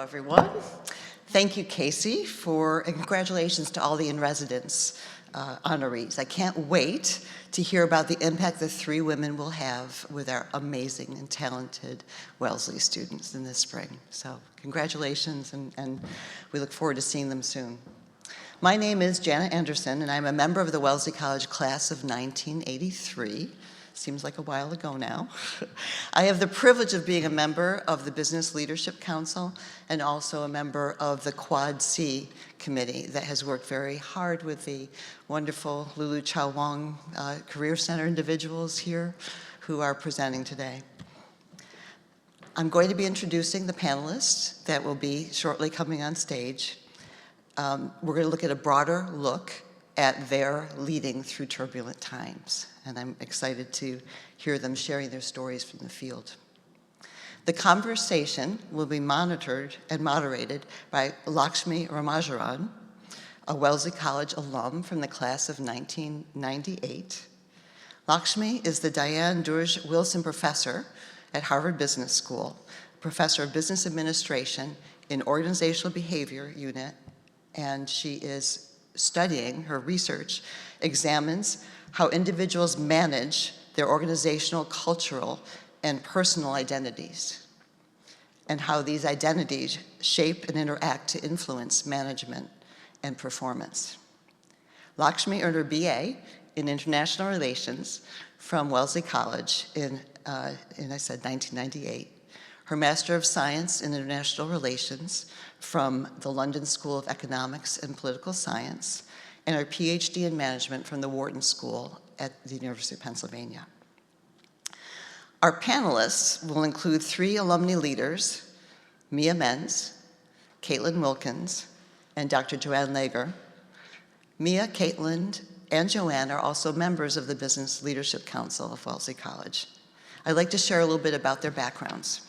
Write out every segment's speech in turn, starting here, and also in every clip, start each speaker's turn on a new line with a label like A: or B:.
A: everyone. Thank you, Casey, and congratulations to all the in-residence honorees. I can't wait to hear about the impact the three women will have with our amazing and talented Wellesley students in this spring. So congratulations, and we look forward to seeing them soon. My name is Janet Anderson, and I'm a member of the Wellesley College class of 1983. Seems like a while ago now. I have the privilege of being a member of the Business Leadership Council and also a member of the Quad C committee that has worked very hard with the wonderful Lulu Chow Wong Career Center individuals here who are presenting today. I'm going to be introducing the panelists that will be shortly coming on stage. We're going to look at a broader look at their leading through turbulent times, and I'm excited to hear them sharing their stories from the field. The conversation will be monitored and moderated by Lakshmi Ramarajan, a Wellesley College alum from the class of 1998. Lakshmi is the Diane Doerge Wilson Professor at Harvard Business School, Professor of Business Administration in Organizational Behavior Unit, and she is studying, her research examines how individuals manage their organizational, cultural, and personal identities, and how these identities shape and interact to influence management and performance. Lakshmi earned her BA in International Relations from Wellesley College in I said 1998, her Master of Science in International Relations from the London School of Economics and Political Science, and her PhD in Management from the Wharton School at the University of Pennsylvania. Our panelists will include three alumni leaders, Mends, Kaitlyn Wilkins, and Dr. Joanne Lager. Mia, Kaitlyn, and Joanne are also members of the Business Leadership Council of Wellesley College. I'd like to share a little bit about their backgrounds.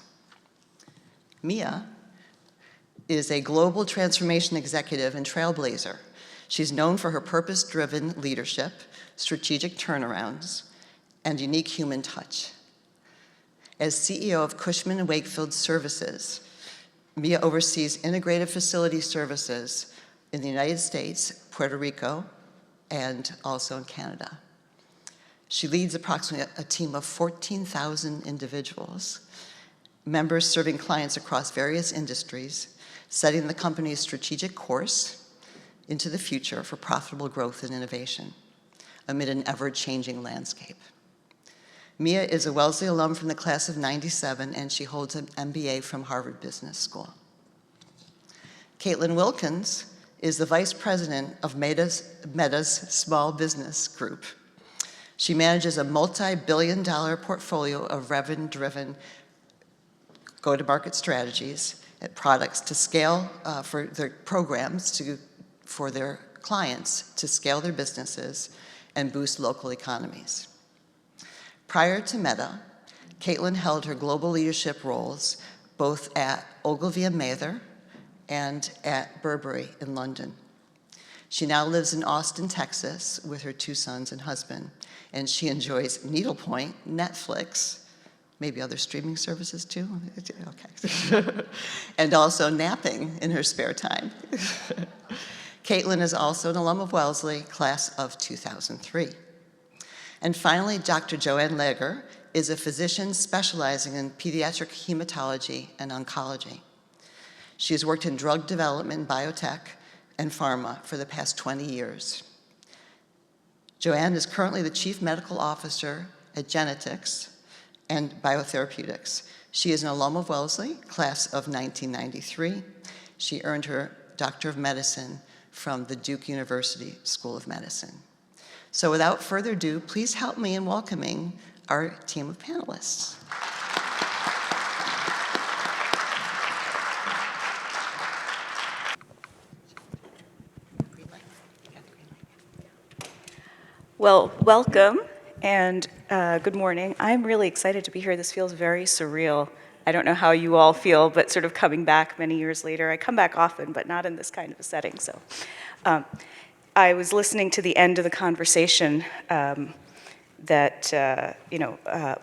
A: Mia is a global transformation executive and trailblazer. She's known for her purpose-driven leadership, strategic turnarounds, and unique human touch. As CEO of Cushman & Wakefield Services, Mia oversees integrated facility services in the United States, Puerto Rico, and also in Canada. She leads approximately a team of 14,000 individuals, members serving clients across various industries, setting the company's strategic course into the future for profitable growth and innovation amid an ever-changing landscape. Mia is a Wellesley alum from the class of 97, and she holds an MBA from Harvard Business School. Kaitlyn Wilkins is the vice president of Meta's Small Business Group. She manages a multi-billion-dollar portfolio of revenue-driven go-to-market strategies and products to scale for their programs for their clients to scale their businesses and boost local economies. Prior to Meta, Kaitlyn held her global leadership roles both at Ogilvy and Mather and at Burberry in London. She now lives in Austin, Texas with her two sons and husband, and she enjoys needlepoint, Netflix, maybe other streaming services too? Okay. And also napping in her spare time. Kaitlyn is also an alum of Wellesley, class of 2003. And finally, Dr. Joanne Lager is a physician specializing in pediatric hematology and oncology. She has worked in drug development, biotech, and pharma for the past 20 years. Joanne is currently the Chief Medical Officer at Genetix Biotherapeutics. She is an alum of Wellesley, class of 1993. She earned her Doctor of Medicine from the Duke University School of Medicine. So without further ado, please help me in welcoming our team of panelists.
B: Well, welcome and good morning. I'm really excited to be here. This feels very surreal. I don't know how you all feel, but sort of coming back many years later. I come back often, but not in this kind of a setting. So I was listening to the end of the conversation that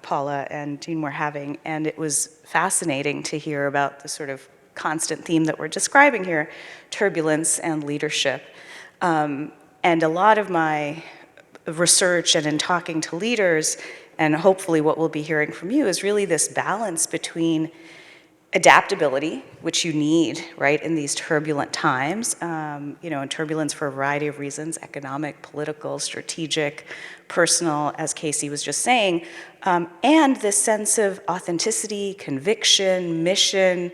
B: Paula and Dean were having, and it was fascinating to hear about the sort of constant theme that we're describing here, turbulence and leadership. And a lot of my research and in talking to leaders, and hopefully what we'll be hearing from you, is really this balance between adaptability, which you need, right, in these turbulent times, and turbulence for a variety of reasons, economic, political, strategic, personal, as Casey was just saying, and this sense of authenticity, conviction, mission,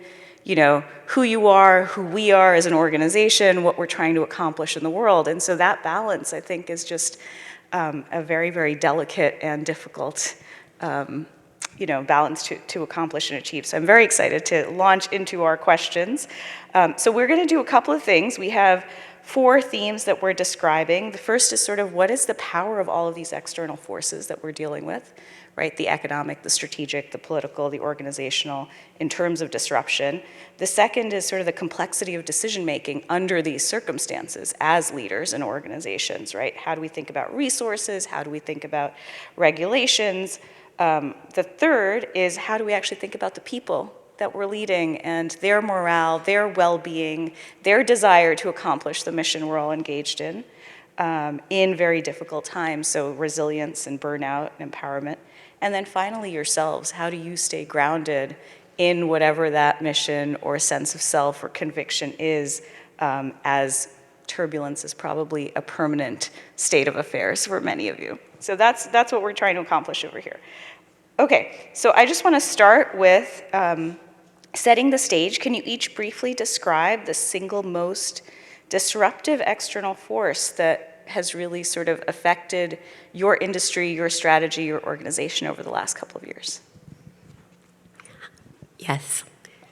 B: who you are, who we are as an organization, what we're trying to accomplish in the world. And so that balance, I think, is just a very, very delicate and difficult balance to accomplish and achieve. So I'm very excited to launch into our questions. So we're going to do a couple of things. We have 4 themes that we're describing. The first is sort of what is the power of all of these external forces that we're dealing with, right? The economic, the strategic, the political, the organizational, in terms of disruption. The second is sort of the complexity of decision-making under these circumstances as leaders in organizations, right? How do we think about resources? How do we think about regulations? The third is how do we actually think about the people that we're leading and their morale, their well-being, their desire to accomplish the mission we're all engaged in very difficult times, so resilience and burnout and empowerment. And then finally yourselves, how do you stay grounded in whatever that mission or sense of self or conviction is, as turbulence is probably a permanent state of affairs for many of you. So that's what we're trying to accomplish over here. Okay, so I just want to start with setting the stage. Can you each briefly describe the single most disruptive external force that has really sort of affected your industry, your strategy, your organization over the last couple of years?
C: Yes.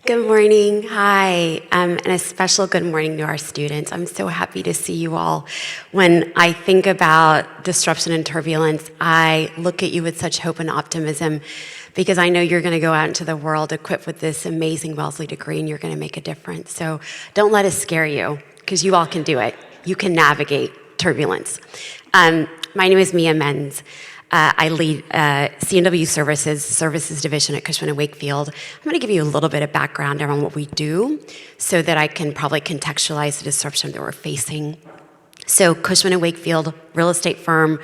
C: Good morning. Hi. And a special good morning to our students. I'm so happy to see you all. When I think about disruption and turbulence, I look at you with such hope and optimism because I know you're going to go out into the world equipped with this amazing Wellesley degree and you're going to make a difference. So don't let us scare you because you all can do it. You can navigate turbulence. My name is Mends. I lead C&W Services, Services Division at Cushman & Wakefield. I'm going to give you a little bit of background around what we do so that I can probably contextualize the disruption that we're facing. So Cushman & Wakefield, real estate firm,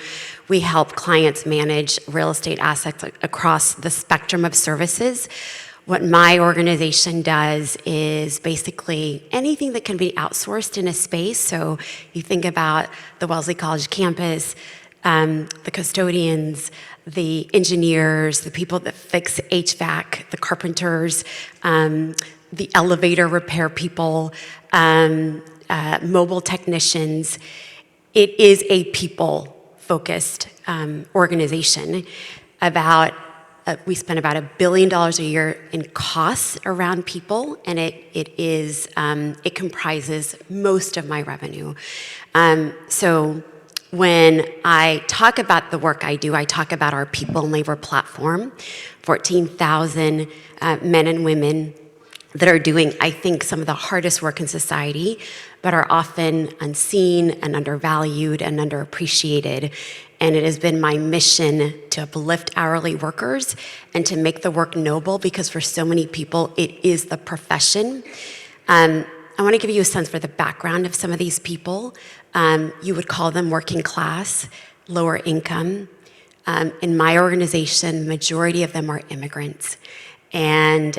C: we help clients manage real estate assets across the spectrum of services. What my organization does is basically anything that can be outsourced in a space. So you think about the Wellesley College campus, the custodians, the engineers, the people that fix HVAC, the carpenters, the elevator repair people, mobile technicians. It is a people-focused organization. We spend about $1 billion a year in costs around people, and it comprises most of my revenue. So when I talk about the work I do, I talk about our people and labor platform, 14,000 men and women that are doing, I think, some of the hardest work in society, but are often unseen and undervalued and underappreciated. And it has been my mission to uplift hourly workers and to make the work noble because for so many people, it is the profession. I want to give you a sense for the background of some of these people. You would call them working class, lower income. In my organization, the majority of them are immigrants. And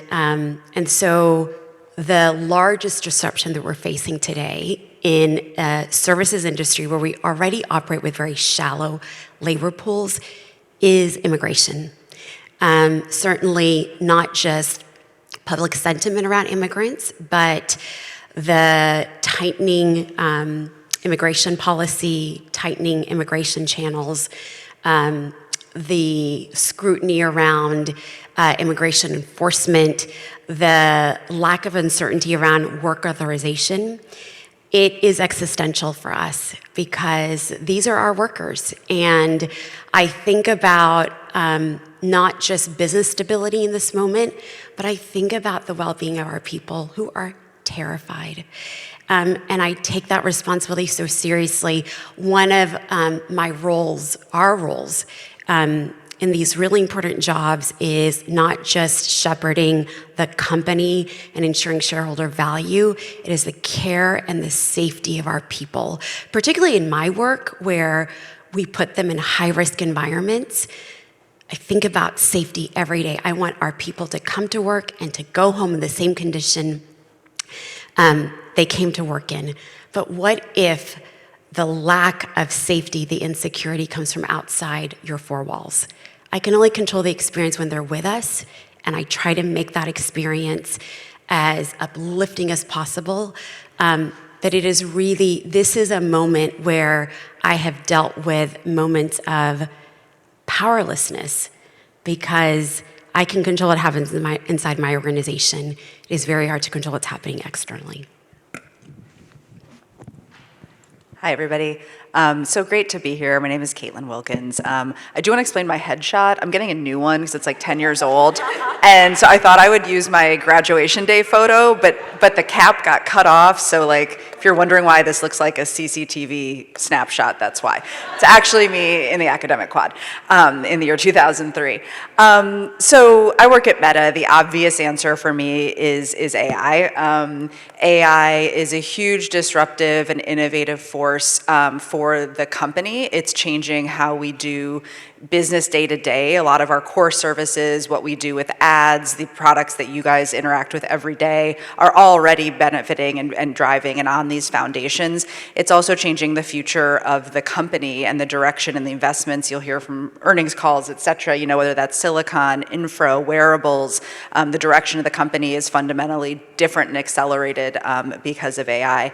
C: so the largest disruption that we're facing today in a services industry where we already operate with very shallow labor pools is immigration. Certainly not just public sentiment around immigrants, but the tightening immigration policy, tightening immigration channels, the scrutiny around immigration enforcement, the lack of uncertainty around work authorization. It is existential for us because these are our workers. And I think about not just business stability in this moment, but I think about the well-being of our people who are terrified. And I take that responsibility so seriously. One of my roles, our roles, in these really important jobs is not just shepherding the company and ensuring shareholder value, it is the care and the safety of our people. Particularly in my work, where we put them in high-risk environments, I think about safety every day. I want our people to come to work and to go home in the same condition they came to work in. But what if the lack of safety, the insecurity comes from outside your four walls? I can only control the experience when they're with us, and I try to make that experience as uplifting as possible. But it is really, this is a moment where I have dealt with moments of powerlessness because I can control what happens inside my organization. It is very hard to control what's happening externally.
D: Hi, everybody. So great to be here. My name is Kaitlyn Wilkins. I do want to explain my headshot. I'm getting a new one because it's like 10 years old. And so I thought I would use my graduation day photo, but the cap got cut off. So like, if you're wondering why this looks like a CCTV snapshot, that's why. It's actually me in the academic quad in the year 2003. So I work at Meta. The obvious answer for me is AI. AI is a huge disruptive and innovative force for the company. It's changing how we do business day to day. A lot of our core services, what we do with ads, the products that you guys interact with every day are already benefiting and driving and on these foundations. It's also changing the future of the company and the direction and the investments you'll hear from earnings calls, et cetera, whether that's silicon, infra, wearables, the direction of the company is fundamentally different and accelerated because of AI.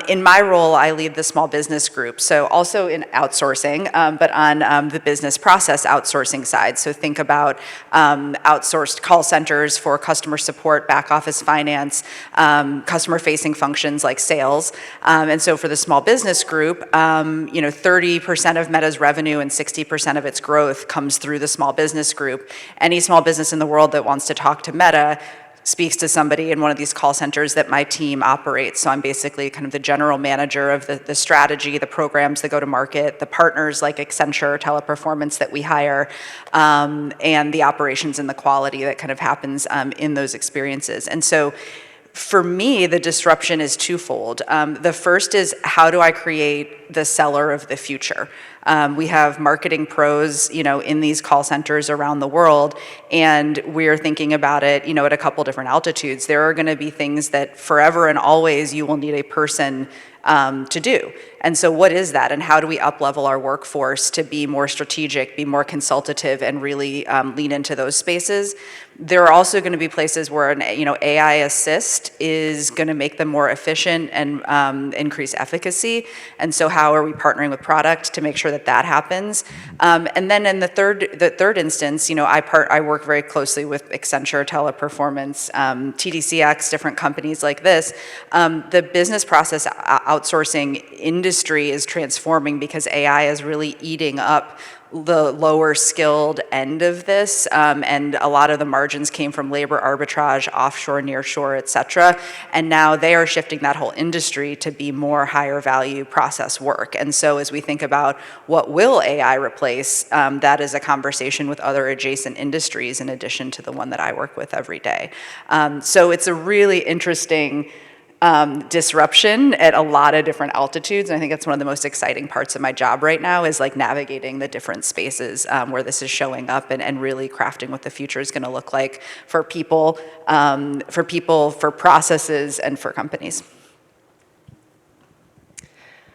D: In my role, I lead the small business group, so also in outsourcing, but on the business process outsourcing side. So think about outsourced call centers for customer support, back office finance, customer-facing functions like sales. And so for the small business group, 30% of Meta's revenue and 60% of its growth comes through the small business group. Any small business in the world that wants to talk to Meta speaks to somebody in one of these call centers that my team operates. So I'm basically kind of the general manager of the strategy, the programs that go to market, the partners like Accenture, Teleperformance that we hire, and the operations and the quality that kind of happens in those experiences. And so for me, the disruption is twofold. The first is, how do I create the seller of the future? We have marketing pros, in these call centers around the world, and we're thinking about it, at a couple different altitudes. There are going to be things that forever and always you will need a person to do. And so what is that, and how do we up-level our workforce to be more strategic, be more consultative, and really lean into those spaces? There are also going to be places where an AI assist is going to make them more efficient and increase efficacy. And so how are we partnering with product to make sure that happens? And then in the third instance, I work very closely with Accenture, Teleperformance, TDCX, different companies like this. The business process outsourcing industry is transforming because AI is really eating up the lower skilled end of this, and a lot of the margins came from labor arbitrage, offshore, nearshore, et cetera, and now they are shifting that whole industry to be more higher value process work. And so as we think about what will AI replace, that is a conversation with other adjacent industries in addition to the one that I work with every day. So it's a really interesting disruption at a lot of different altitudes. And I think that's one of the most exciting parts of my job right now is like navigating the different spaces where this is showing up and really crafting what the future is going to look like for people, for processes, and for companies.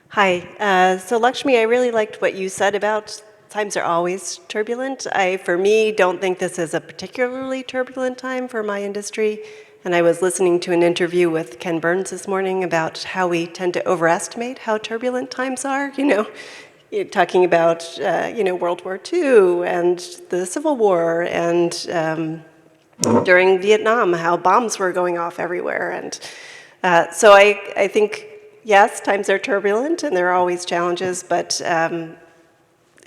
E: Hi, so Lakshmi, I really liked what you said about times are always turbulent. I, for me, don't think this is a particularly turbulent time for my industry. And I was listening to an interview with Ken Burns this morning about how we tend to overestimate how turbulent times are. You're talking about, World War II and the Civil War and during Vietnam, how bombs were going off everywhere. And so I think, yes, times are turbulent and there are always challenges, but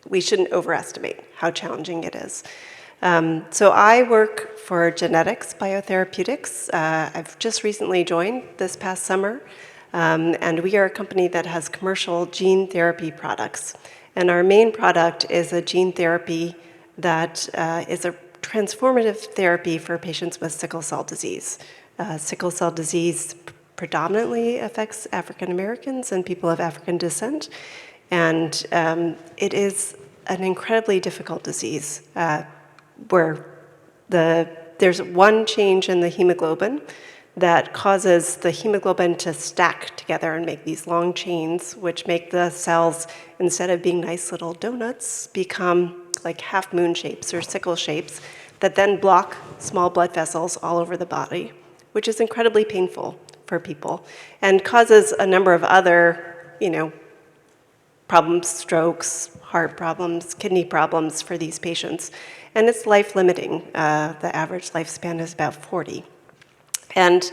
E: we shouldn't overestimate how challenging it is. So I work for Genetix Biotherapeutics. I've just recently joined this past summer, and we are a company that has commercial gene therapy products. And our main product is a gene therapy that is a transformative therapy for patients with sickle cell disease. Sickle cell disease predominantly affects African Americans and people of African descent, and it is an incredibly difficult disease where there's one change in the hemoglobin that causes the hemoglobin to stack together and make these long chains, which make the cells, instead of being nice little donuts, become like half moon shapes or sickle shapes that then block small blood vessels all over the body, which is incredibly painful for people and causes a number of other, problems, strokes, heart problems, kidney problems for these patients. And it's life-limiting. The average lifespan is about 40. And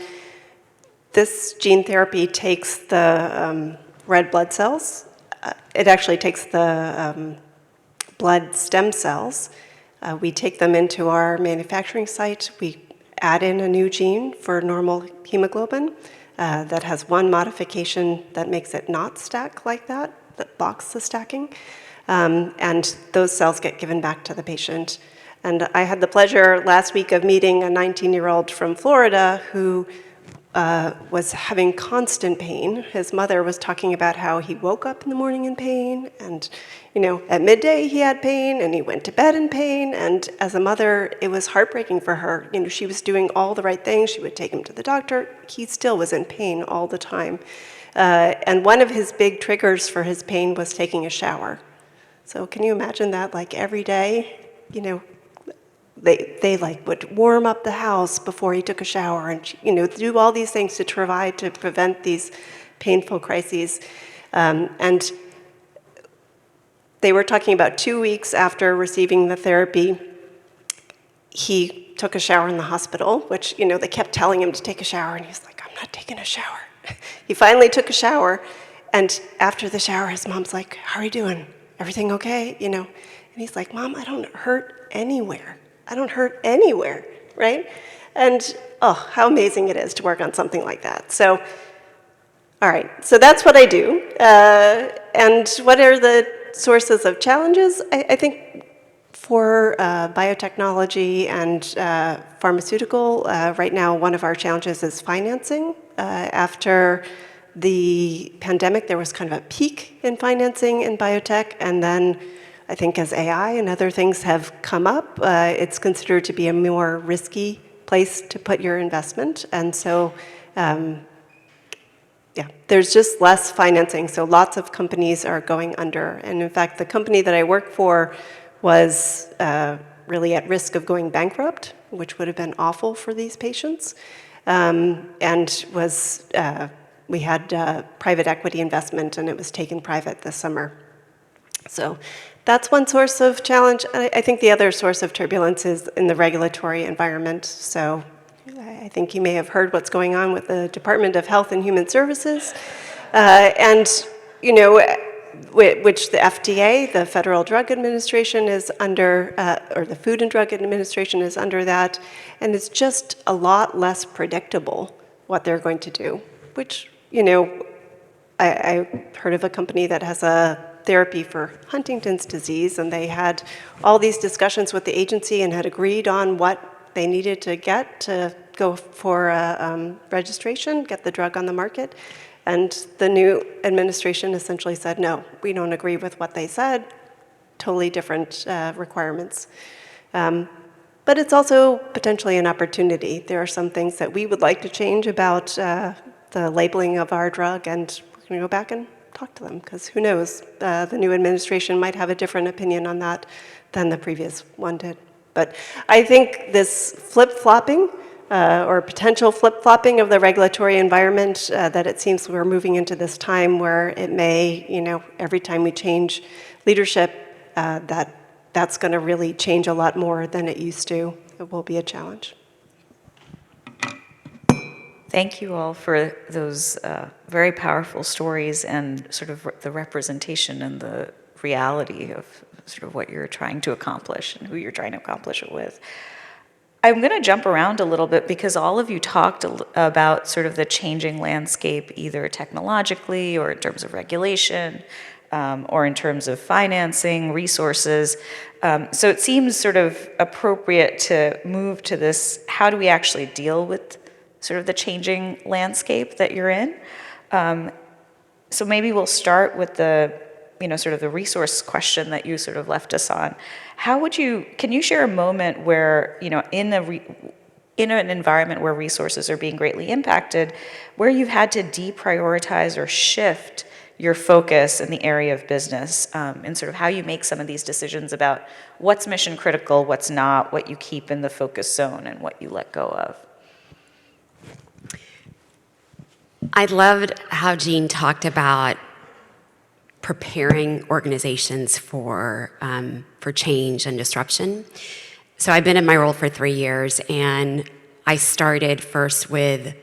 E: this gene therapy takes the red blood cells. It actually takes the blood stem cells. We take them into our manufacturing site. We add in a new gene for normal hemoglobin that has one modification that makes it not stack like that blocks the stacking. And those cells get given back to the patient. And I had the pleasure last week of meeting a 19-year-old from Florida who was having constant pain. His mother was talking about how he woke up in the morning in pain, and at midday he had pain, and he went to bed in pain. And as a mother, it was heartbreaking for her. She was doing all the right things. She would take him to the doctor. He still was in pain all the time. And one of his big triggers for his pain was taking a shower. So can you imagine that, like every day, they would warm up the house before he took a shower and do all these things to try to prevent these painful crises. And they were talking about 2 weeks after receiving the therapy, he took a shower in the hospital, which they kept telling him to take a shower, and he was like, I'm not taking a shower. He finally took a shower, and after the shower, his mom's like, how are you doing? Everything okay? And he's like, Mom, I don't hurt anywhere. I don't hurt anywhere, right? And how amazing it is to work on something like that. So, all right, so that's what I do. And what are the sources of challenges? I think for biotechnology and pharmaceutical, right now one of our challenges is financing. After the pandemic, there was kind of a peak in financing in biotech, and then I think as AI and other things have come up, it's considered to be a more risky place to put your investment. And so, there's just less financing. So lots of companies are going under. And in fact, the company that I work for was really at risk of going bankrupt, which would have been awful for these patients. And we had private equity investment, and it was taken private this summer. So that's one source of challenge. I think the other source of turbulence is in the regulatory environment. So I think you may have heard what's going on with the Department of Health and Human Services, which the FDA, the Federal Drug Administration, is under, or the Food and Drug Administration is under that, and it's just a lot less predictable what they're going to do, which, I heard of a company that has a therapy for Huntington's disease, and they had all these discussions with the agency and had agreed on what they needed to get to go for registration, get the drug on the market. And the new administration essentially said, no, we don't agree with what they said, totally different requirements. But it's also potentially an opportunity. There are some things that we would like to change about the labeling of our drug, and we're going to go back and talk to them, because who knows, the new administration might have a different opinion on that than the previous one did. But I think this flip-flopping, or potential flip-flopping of the regulatory environment, that it seems we're moving into this time where it may, every time we change leadership, that's going to really change a lot more than it used to. It will be a challenge.
B: Thank you all for those very powerful stories and sort of the representation and the reality of sort of what you're trying to accomplish and who you're trying to accomplish it with. I'm going to jump around a little bit because all of you talked about sort of the changing landscape, either technologically or in terms of regulation, or in terms of financing, resources. So it seems sort of appropriate to move to this, how do we actually deal with sort of the changing landscape that you're in? So maybe we'll start with the, sort of the resource question that you sort of left us on. Can you share a moment where, in an environment where resources are being greatly impacted, where you've had to deprioritize or shift your focus in the area of business, and sort of how you make some of these decisions about what's mission critical, what's not, what you keep in the focus zone, and what you let go of?
C: I loved how Jean talked about preparing organizations for change and disruption. So I've been in my role for 3 years, and I started first with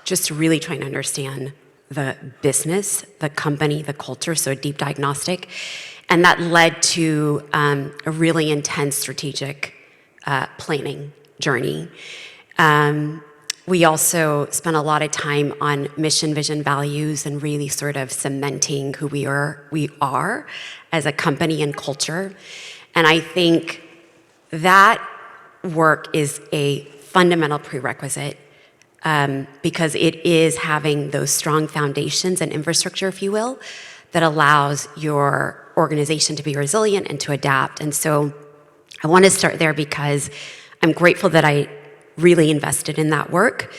C: just really trying to understand the business, the company, the culture, so a deep diagnostic. And that led to a really intense strategic planning journey. We also spent a lot of time on mission, vision, values, and really sort of cementing who we are as a company and culture. And I think that work is a fundamental prerequisite because it is having those strong foundations and infrastructure, if you will, that allows your organization to be resilient and to adapt. And so I want to start there because I'm grateful that I really invested in that work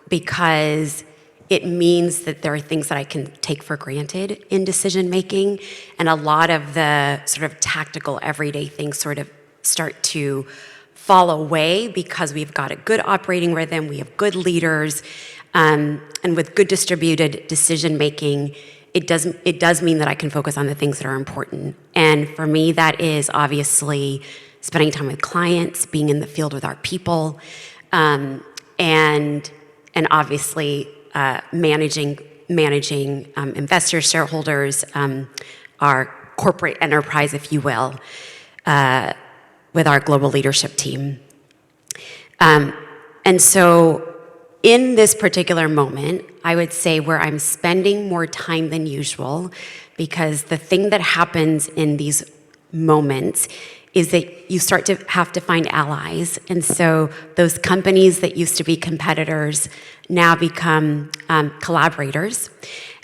C: because it means that there are things that I can take for granted in decision making, and a lot of the sort of tactical everyday things sort of start to fall away because we've got a good operating rhythm, we have good leaders, and with good distributed decision making, it does mean that I can focus on the things that are important. And for me, that is obviously spending time with clients, being in the field with our people, and obviously managing investors, shareholders, our corporate enterprise, if you will, with our global leadership team. And so in this particular moment, I would say where I'm spending more time than usual, because the thing that happens in these moments is that you start to have to find allies. And so those companies that used to be competitors now become collaborators.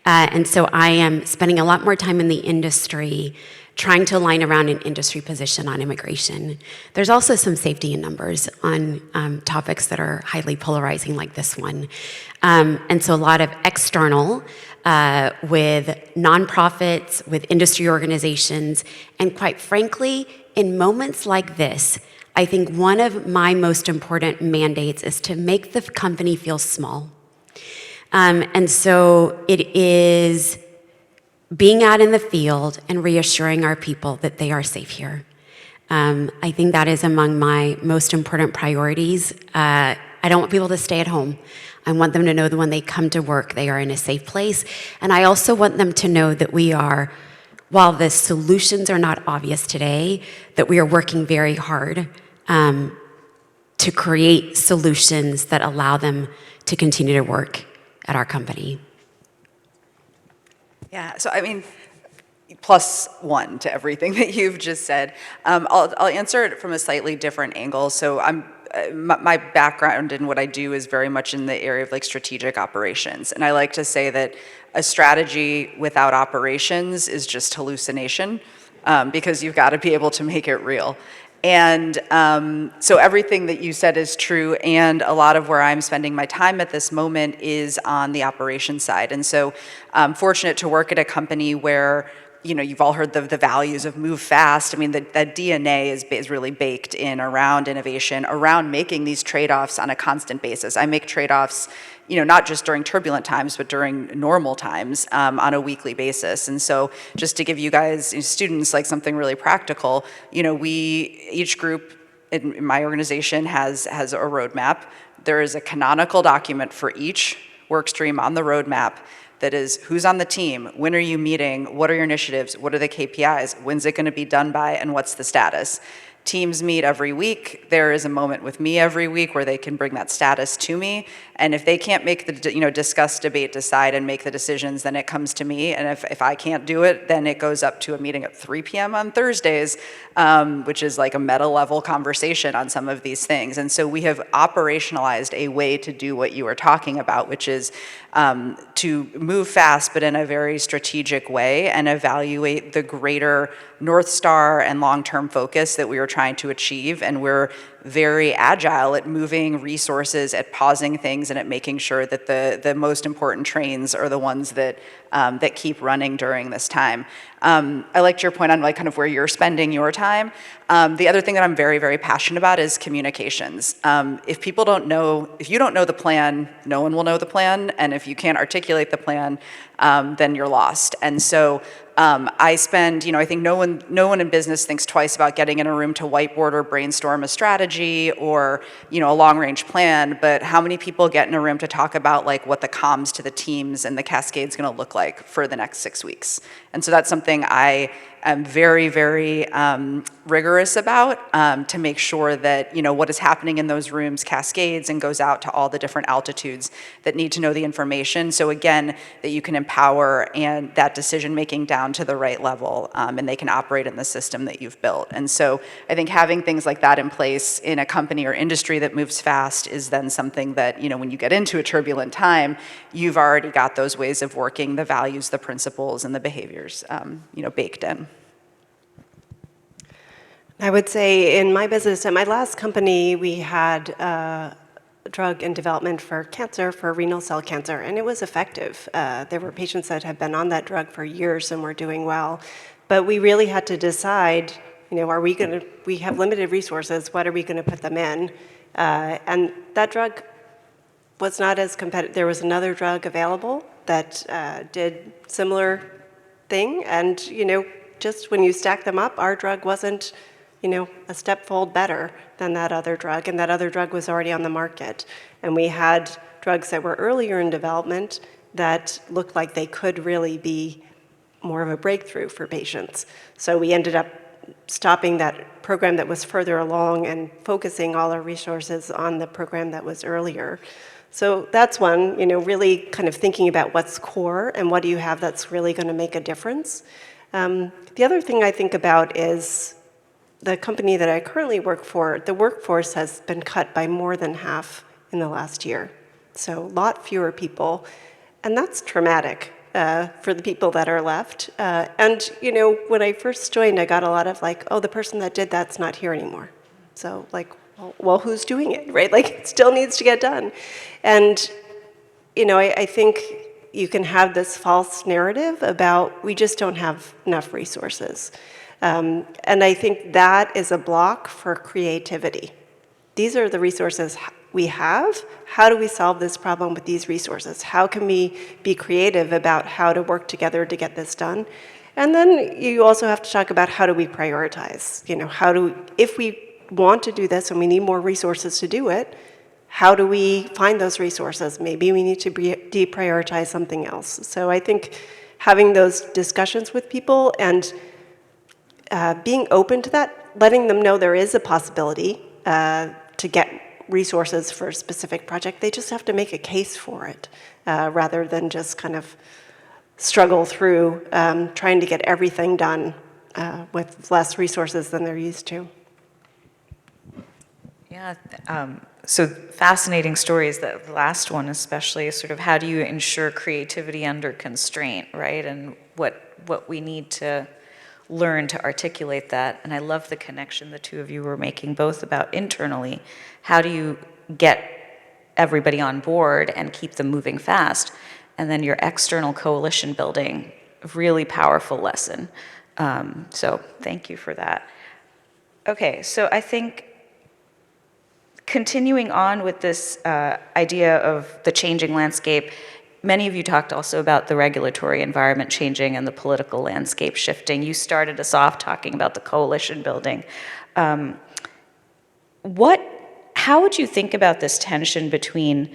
C: And so I am spending a lot more time in the industry trying to align around an industry position on immigration. There's also some safety in numbers on topics that are highly polarizing like this one. And so a lot of external with nonprofits, with industry organizations, and quite frankly, in moments like this, I think one of my most important mandates is to make the company feel small. And so it is being out in the field and reassuring our people that they are safe here. I think that is among my most important priorities. I don't want people to stay at home. I want them to know that when they come to work, they are in a safe place. And I also want them to know that we are, while the solutions are not obvious today, that we are working very hard to create solutions that allow them to continue to work at our company.
D: Yeah, so I mean, +1 to everything that you've just said. I'll answer it from a slightly different angle. So my background in what I do is very much in the area of like strategic operations. And I like to say that a strategy without operations is just hallucination, because you've got to be able to make it real. And so everything that you said is true, and a lot of where I'm spending my time at this moment is on the operations side. And so I'm fortunate to work at a company where, you've all heard the values of move fast. I mean, that DNA is really baked in around innovation, around making these trade-offs on a constant basis. I make trade-offs, not just during turbulent times, but during normal times on a weekly basis. And so just to give you guys, students, like something really practical, each group in my organization has a roadmap. There is a canonical document for each work stream on the roadmap that is who's on the team, when are you meeting, what are your initiatives, what are the KPIs, when's it going to be done by, and what's the status. Teams meet every week. There is a moment with me every week where they can bring that status to me. And if they can't make the, discuss, debate, decide, and make the decisions, then it comes to me. And if I can't do it, then it goes up to a meeting at 3 p.m. on Thursdays, which is like a meta-level conversation on some of these things. And so we have operationalized a way to do what you were talking about, which is to move fast, but in a very strategic way, and evaluate the greater North Star and long-term focus that we were trying to achieve. And we're very agile at moving resources, at pausing things, and at making sure that the most important trains are the ones that that keep running during this time. I liked your point on like kind of where you're spending your time. The other thing that I'm very, very passionate about is communications. If you don't know the plan, no one will know the plan, and if you can't articulate the plan, then you're lost. And so I spend, I think no one in business thinks twice about getting in a room to whiteboard or brainstorm a strategy or, a long-range plan, but how many people get in a room to talk about like what the comms to the teams and the cascade's gonna look like for the next 6 weeks? And so that's something I am very, very rigorous about to make sure that, what is happening in those rooms cascades and goes out to all the different altitudes that need to know the information. So again, that you can empower and that decision-making down to the right level, and they can operate in the system that you've built. And so I think having things like that in place in a company or industry that moves fast is then something that, when you get into a turbulent time, you've already got those ways of working, the values, the principles, and the behaviors, baked in.
E: I would say in my business, at my last company, we had a drug in development for cancer, for renal cell cancer, and it was effective. There were patients that had been on that drug for years and were doing well. But we really had to decide, we have limited resources, what are we going to put them in? And that drug was not as competitive. There was another drug available that did similar thing, and just when you stack them up, our drug wasn't a step-fold better than that other drug, and that other drug was already on the market. And we had drugs that were earlier in development that looked like they could really be more of a breakthrough for patients. So we ended up stopping that program that was further along and focusing all our resources on the program that was earlier. So that's one, really kind of thinking about what's core and what do you have that's really going to make a difference. The other thing I think about is the company that I currently work for, the workforce has been cut by more than half in the last year. So a lot fewer people, and that's traumatic for the people that are left. And when I first joined, I got a lot of like, oh, the person that did that's not here anymore. So like, well, who's doing it, right? Like, it still needs to get done. And I think you can have this false narrative about we just don't have enough resources. And I think that is a block for creativity. These are the resources we have. How do we solve this problem with these resources? How can we be creative about how to work together to get this done? And then you also have to talk about how do we prioritize? If we want to do this and we need more resources to do it, how do we find those resources? Maybe we need to deprioritize something else. So I think having those discussions with people and being open to that, letting them know there is a possibility to get resources for a specific project. They just have to make a case for it rather than just kind of struggle through trying to get everything done with less resources than they're used to.
F: Yeah, so fascinating stories, the last one especially, is sort of how do you ensure creativity under constraint, right? And what we need to learn to articulate that. And I love the connection the two of you were making, both about internally, how do you get everybody on board and keep them moving fast, and then your external coalition building, a really powerful lesson. So thank you for that. Okay, so I think continuing on with this idea of the changing landscape, many of you talked also about the regulatory environment changing and the political landscape shifting. You started us off talking about the coalition building. How would you think about this tension between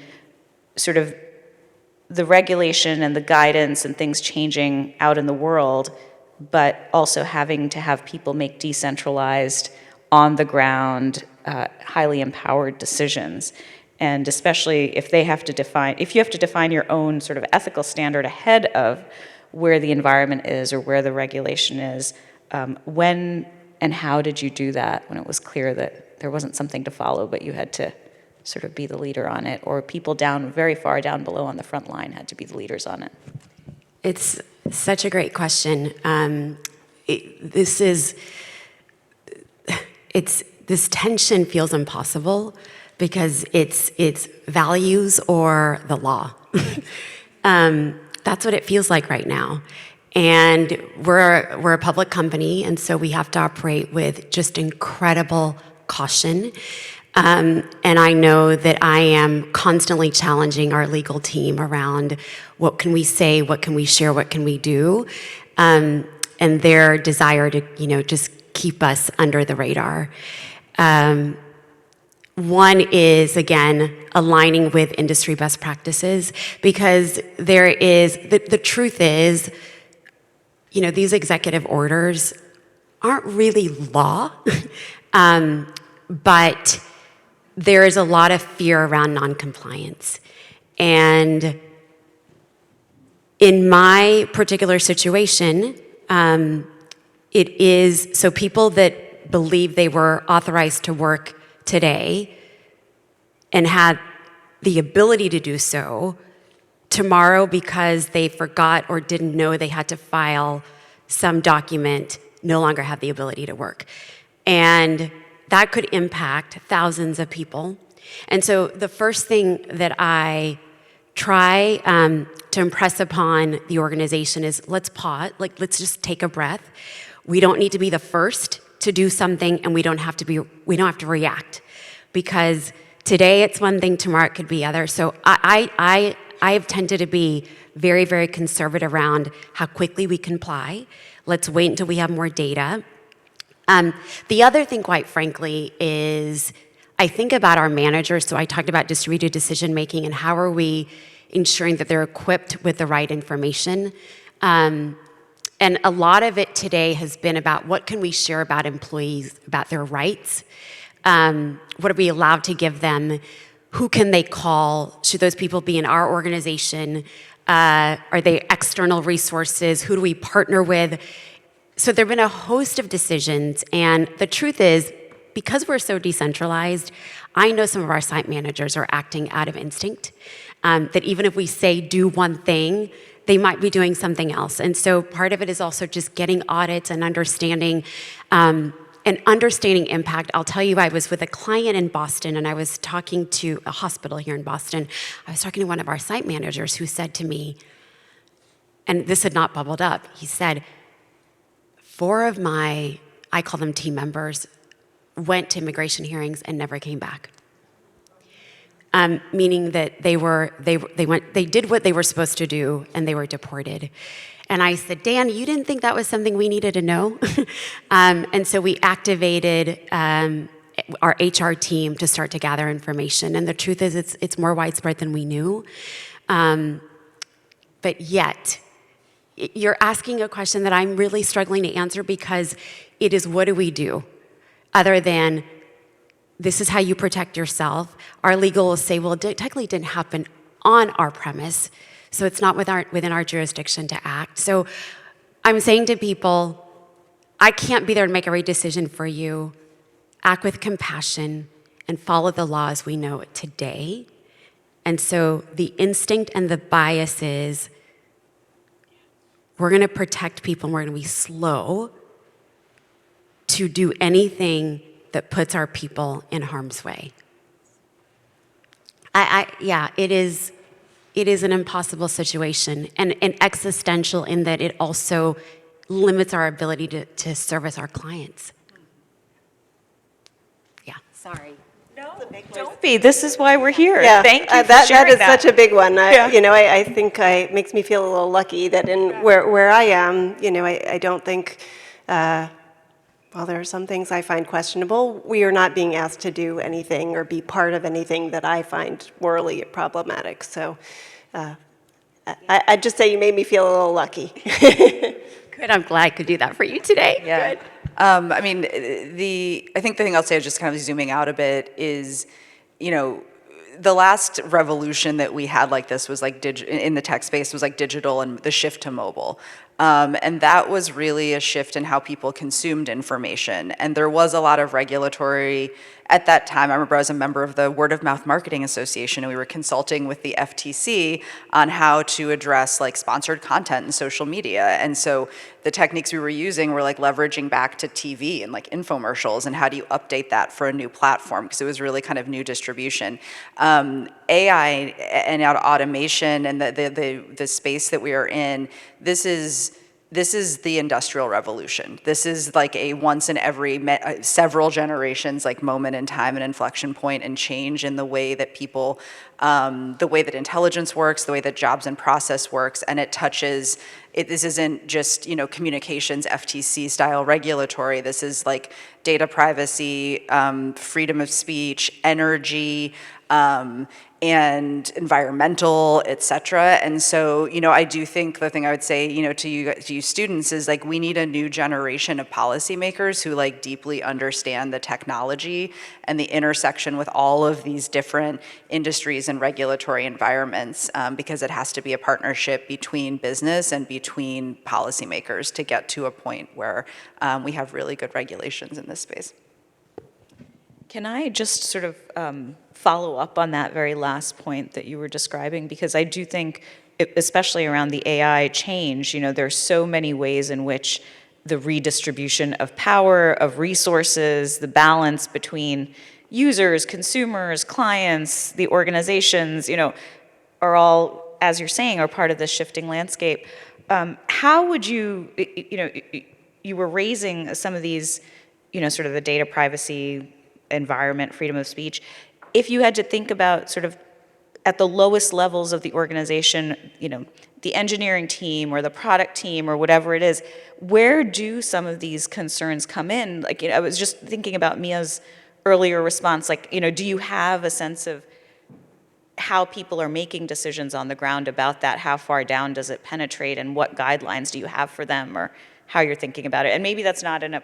F: sort of the regulation and the guidance and things changing out in the world, but also having to have people make decentralized, on the ground, highly empowered decisions. And especially if you have to define your own sort of ethical standard ahead of where the environment is or where the regulation is, when and how did you do that when it was clear that there wasn't something to follow, but you had to sort of be the leader on it, or people down very far down below on the front line had to be the leaders on it?
C: It's such a great question. This tension feels impossible because it's values or the law. That's what it feels like right now. And we're a public company, and so we have to operate with just incredible caution. And I know that I am constantly challenging our legal team around what can we say, what can we share, what can we do, and their desire to, just keep us under the radar. One is, again, aligning with industry best practices, because there is, the truth is, these executive orders aren't really law, but there is a lot of fear around noncompliance. And in my particular situation, it is, so people that believe they were authorized to work today and had the ability to do so, tomorrow, because they forgot or didn't know they had to file some document, no longer have the ability to work. And that could impact thousands of people. And so the first thing that I try to impress upon the organization is let's pause, let's just take a breath. We don't need to be the first to do something, and we don't have to react, because today it's one thing, tomorrow it could be other. So I have tended to be very, very conservative around how quickly we comply. Let's wait until we have more data. The other thing, quite frankly, is I think about our managers. So I talked about distributed decision making and how are we ensuring that they're equipped with the right information. And a lot of it today has been about what can we share about employees, about their rights? What are we allowed to give them? Who can they call? Should those people be in our organization? Are they external resources? Who do we partner with? So there have been a host of decisions, and the truth is, because we're so decentralized, I know some of our site managers are acting out of instinct, that even if we say do one thing, they might be doing something else. And so part of it is also just getting audits and understanding impact. I'll tell you, I was with a client in Boston, and I was talking to a hospital here in Boston. I was talking to one of our site managers who said to me, and this had not bubbled up, he said, 4 of my, I call them team members, went to immigration hearings and never came back. Meaning that they did what they were supposed to do, and they were deported. And I said, Dan, you didn't think that was something we needed to know? And so we activated our HR team to start to gather information. And the truth is, it's more widespread than we knew. But yet, you're asking a question that I'm really struggling to answer, because it is, what do we do? Other than, this is how you protect yourself. Our legal will say, well, it technically didn't happen on our premise, so it's not within our jurisdiction to act. So I'm saying to people, I can't be there to make every decision for you. Act with compassion and follow the law as we know it today. And so the instinct and the bias is, we're going to protect people, and we're going to be slow to do anything that puts our people in harm's way. Yeah, it is an impossible situation, and existential in that it also limits our ability to service our clients. Yeah, sorry.
F: No, don't be. This is why we're here.
E: Yeah,
F: Thank you for
E: that
F: sharing
E: is such a big one. I think it makes me feel a little lucky that where I am, I don't think, while there are some things I find questionable, we are not being asked to do anything or be part of anything that I find morally problematic. So I'd just say you made me feel a little lucky.
C: Good, I'm glad I could do that for you today.
F: Yeah.
C: Good.
D: I mean, I think the thing I'll say, just kind of zooming out a bit, is, the last revolution that we had like this was like in the tech space was like digital and the shift to mobile. And that was really a shift in how people consumed information. And there was a lot of regulatory, at that time, I remember I was a member of the Word of Mouth Marketing Association, and we were consulting with the FTC on how to address like sponsored content and social media. And so the techniques we were using were like leveraging back to TV and like infomercials, and how do you update that for a new platform? Because it was really kind of new distribution. AI and automation and the space that we are in, this is the industrial revolution. This is like a once in every several generations like moment in time and inflection point and change in the way that people, the way that intelligence works, the way that jobs and process works, and it touches, this isn't just, communications FTC style regulatory. This is like data privacy, freedom of speech, energy, and environmental, et cetera. And so, I do think the thing I would say, to you students is like, we need a new generation of policymakers who like deeply understand the technology and the intersection with all of these different industries and regulatory environments, because it has to be a partnership between business and between policymakers to get to a point where we have really good regulations in this space.
F: Can I just sort of follow up on that very last point that you were describing? Because I do think, especially around the AI change, there's so many ways in which the redistribution of power, of resources, the balance between users, consumers, clients, the organizations, are all, as you're saying, are part of this shifting landscape. How would you, you were raising some of these, sort of the data privacy, environment, freedom of speech. If you had to think about sort of at the lowest levels of the organization, the engineering team or the product team or whatever it is, where do some of these concerns come in? Like, I was just thinking about Mia's earlier response, like, do you have a sense of how people are making decisions on the ground about that? How far down does it penetrate, and what guidelines do you have for them, or how you're thinking about it? And maybe that's not in a...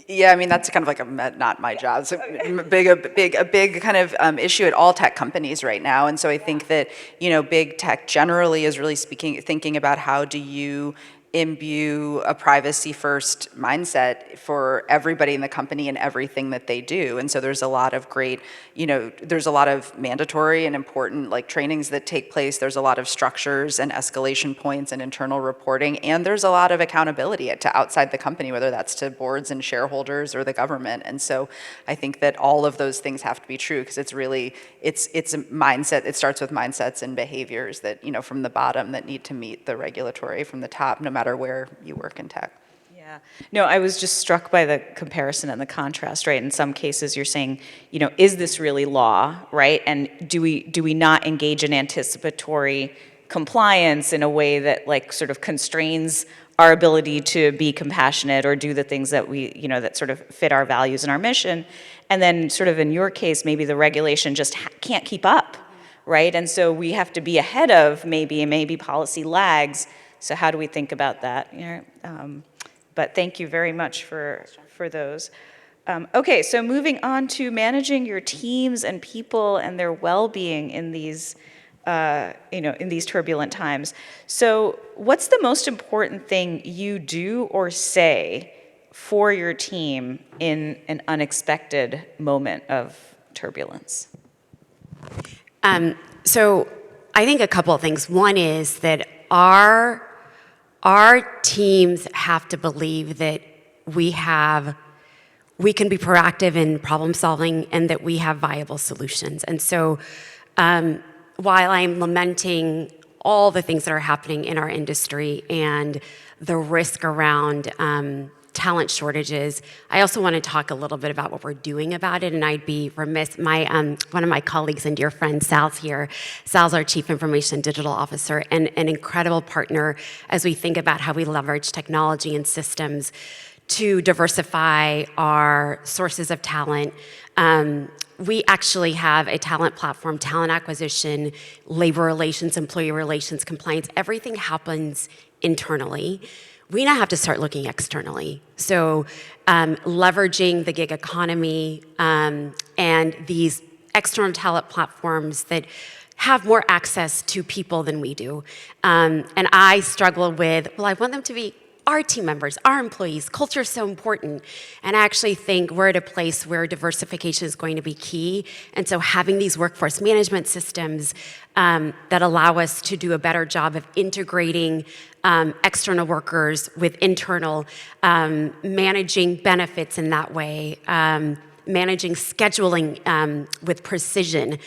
D: Yeah, I mean, that's kind of like not my job. It's a big kind of issue at all tech companies right now. And so I think that, big tech generally is really thinking about how do you imbue a privacy-first mindset for everybody in the company and everything that they do. And so there's a lot of great, there's a lot of mandatory and important like trainings that take place. There's a lot of structures and escalation points and internal reporting, and there's a lot of accountability to outside the company, whether that's to boards and shareholders or the government. And so I think that all of those things have to be true, because it's really, it's a mindset. It starts with mindsets and behaviors that, from the bottom that need to meet the regulatory from the top, no matter where you work in tech.
F: Yeah. No, I was just struck by the comparison and the contrast, right? In some cases you're saying, is this really law, right? And do we not engage in anticipatory compliance in a way that like sort of constrains our ability to be compassionate or do the things that we, that sort of fit our values and our mission? And then sort of in your case, maybe the regulation just can't keep up, right? And so we have to be ahead of maybe policy lags. So how do we think about that? But thank you very much for those. Okay, so moving on to managing your teams and people and their well-being in these, in these turbulent times. So what's the most important thing you do or say for your team in an unexpected moment of turbulence?
C: So I think a couple of things. One is that our teams have to believe that we can be proactive in problem solving and that we have viable solutions. And so while I'm lamenting all the things that are happening in our industry and the risk around talent shortages, I also want to talk a little bit about what we're doing about it, and I'd be remiss. One of my colleagues and dear friend, Sal's here. Sal's our Chief Information Digital Officer and an incredible partner as we think about how we leverage technology and systems to diversify our sources of talent. We actually have a talent platform, talent acquisition, labor relations, employee relations, compliance. Everything happens internally. we now have to start looking externally. So leveraging the gig economy and these external talent platforms that have more access to people than we do. And I struggle with, well, I want them to be our team members, our employees. Culture is so important. And I actually think we're at a place where diversification is going to be key. And so having these workforce management systems that allow us to do a better job of integrating external workers with internal, managing benefits in that way, managing scheduling with precision.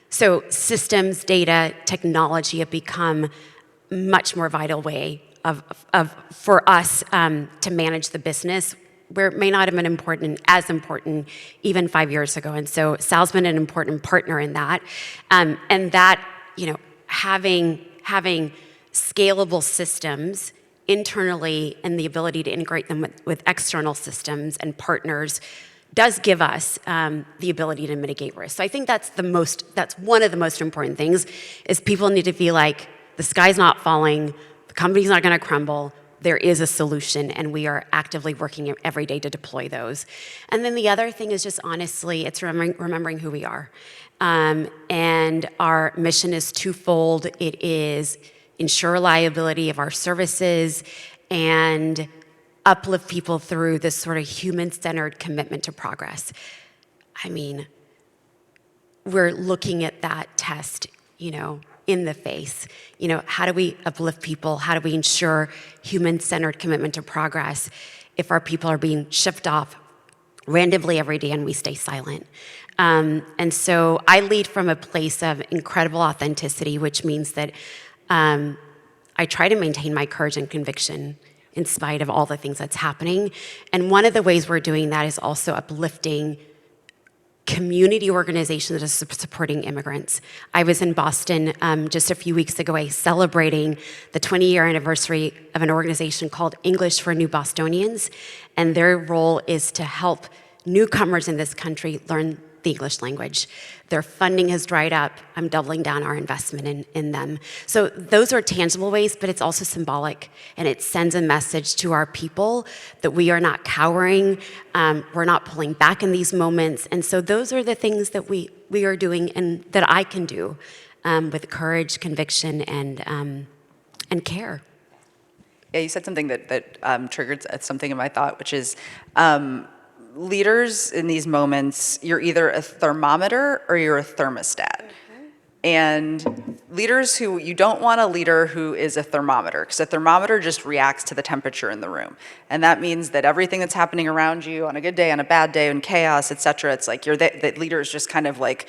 C: So systems, data, technology have become much more vital way for us to manage the business, where it may not have been as important even 5 years ago. And so Sal's been an important partner in that. And that, having scalable systems internally and the ability to integrate them with external systems and partners does give us the ability to mitigate risk. So I think that's one of the most important things, is people need to feel like the sky's not falling, the company's not gonna crumble, there is a solution, and we are actively working every day to deploy those. And then the other thing is just honestly, it's remembering who we are. And our mission is twofold. It is ensure reliability of our services and uplift people through this sort of human-centered commitment to progress. I mean, we're looking at that test, in the face. How do we uplift people? How do we ensure human-centered commitment to progress if our people are being shipped off randomly every day and we stay silent? And so I lead from a place of incredible authenticity, which means that I try to maintain my courage and conviction in spite of all the things that's happening. And one of the ways we're doing that is also uplifting community organizations that are supporting immigrants. I was in Boston just a few weeks ago, celebrating the 20-year anniversary of an organization called English for New Bostonians, and their role is to help newcomers in this country learn the English language. Their funding has dried up. I'm doubling down our investment in them. So those are tangible ways, but it's also symbolic, and it sends a message to our people that we are not cowering, we're not pulling back in these moments. And so those are the things that we are doing and that I can do with courage, conviction, and care.
D: Yeah, you said something that triggered something in my thought, which is leaders in these moments, you're either a thermometer or you're a thermostat. And leaders you don't want a leader who is a thermometer, because a thermometer just reacts to the temperature in the room. And that means that everything that's happening around you on a good day, on a bad day, in chaos, et cetera, it's like the leader is just kind of like,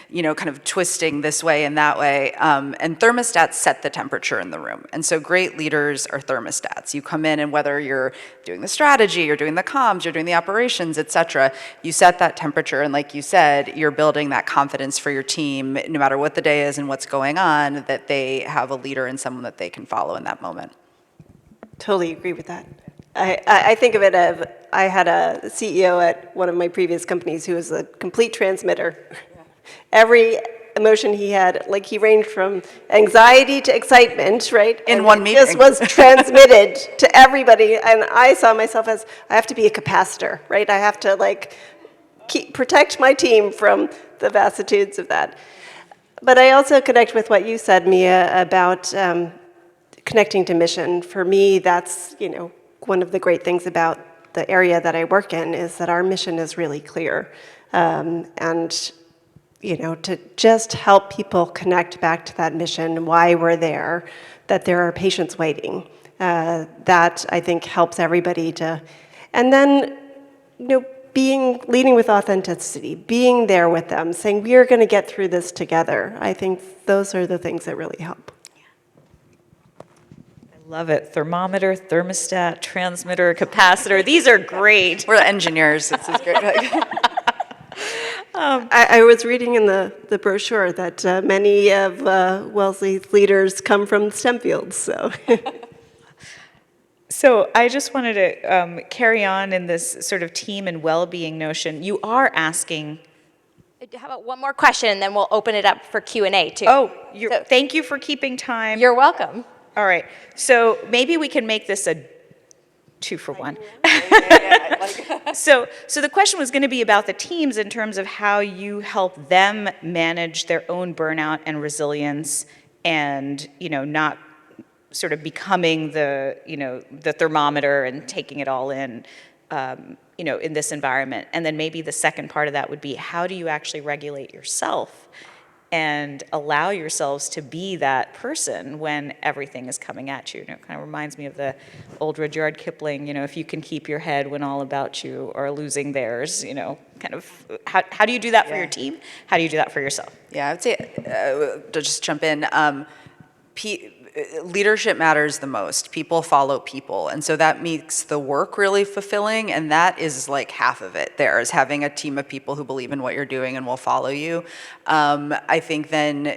D: kind of twisting this way and that way. And thermostats set the temperature in the room. And so great leaders are thermostats. You come in, and whether you're doing the strategy, you're doing the comms, you're doing the operations, et cetera, you set that temperature. And like you said, you're building that confidence for your team, no matter what the day is and what's going on, that they have a leader and someone that they can follow in that moment.
E: Totally agree with that. I think of it as, I had a CEO at one of my previous companies who was a complete transmitter. Every emotion he had, like he ranged from anxiety to excitement, right?
D: In
E: and
D: one meeting.
E: Just was transmitted to everybody. And I saw myself as, I have to be a capacitor, right? I have to protect my team from the vicissitudes of that. But I also connect with what you said, Mia, about connecting to mission. For me, that's, one of the great things about the area that I work in is that our mission is really clear. And to just help people connect back to that mission, why we're there, that there are patients waiting. That I think helps everybody and then, leading with authenticity, being there with them, saying we are going to get through this together. I think those are the things that really help.
F: I love it. Thermometer, thermostat, transmitter, capacitor. These are great.
D: We're the engineers. This is great.
E: I was reading in the brochure that many of Wellesley's leaders come from STEM fields, so.
F: So I just wanted to carry on in this sort of team and well-being notion. You are asking.
G: How about one more question, and then we'll open it up for Q&A, too.
F: Oh, thank you for keeping time.
G: You're welcome.
F: All right. So maybe we can make this a
B: 2 for 1. So the question was going to be about the teams in terms of how you help them manage their own burnout and resilience, and not sort of becoming the thermometer and taking it all in, in this environment. And then maybe the second part of that would be, how do you actually regulate yourself and allow yourselves to be that person when everything is coming at you? It kind of reminds me of the old Rudyard Kipling, if you can keep your head when all about you are losing theirs, kind of, how do you do that for your team? How do you do that for yourself?
D: Yeah, I would say, to just jump in, leadership matters the most. People follow people. And so that makes the work really fulfilling. And that is like half of it there, is having a team of people who believe in what you're doing and will follow you. I think then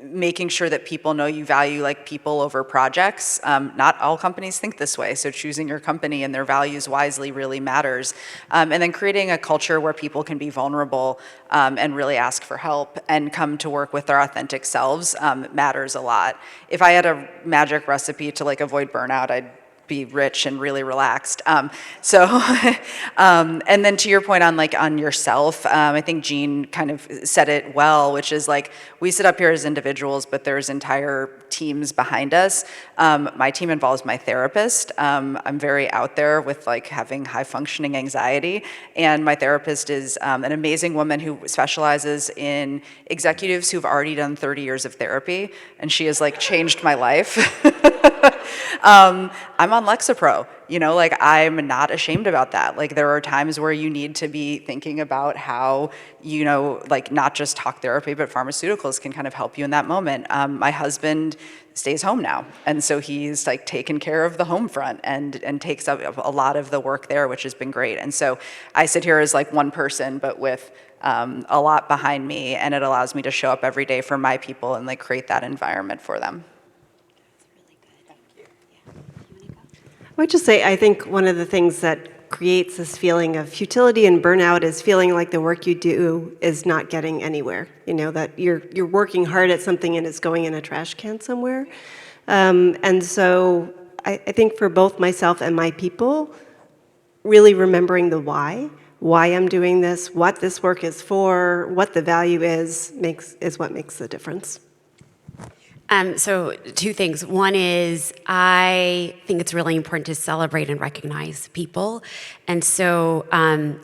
D: making sure that people know you value like people over projects. Not all companies think this way. So choosing your company and their values wisely really matters. And then creating a culture where people can be vulnerable and really ask for help and come to work with their authentic selves matters a lot. If I had a magic recipe to like avoid burnout, I'd be rich and really relaxed. And then to your point on yourself, I think Jean kind of said it well, which is like, we sit up here as individuals, but there's entire teams behind us. My team involves my therapist. I'm very out there with like having high functioning anxiety. And my therapist is an amazing woman who specializes in executives who've already done 30 years of therapy. And she has like changed my life. I'm on Lexapro, like I'm not ashamed about that. Like there are times where you need to be thinking about how, like not just talk therapy, but pharmaceuticals can kind of help you in that moment. My husband stays home now. And so he's like taken care of the home front and takes up a lot of the work there, which has been great. And so I sit here as like one person, but with a lot behind me, and it allows me to show up every day for my people and like create that environment for them.
E: I would just say, I think one of the things that creates this feeling of futility and burnout is feeling like the work you do is not getting anywhere. That you're working hard at something and it's going in a trash can somewhere. And so I think for both myself and my people, really remembering the why I'm doing this, what this work is for, what the value is what makes the difference.
C: So 2 things. One is I think it's really important to celebrate and recognize people. And so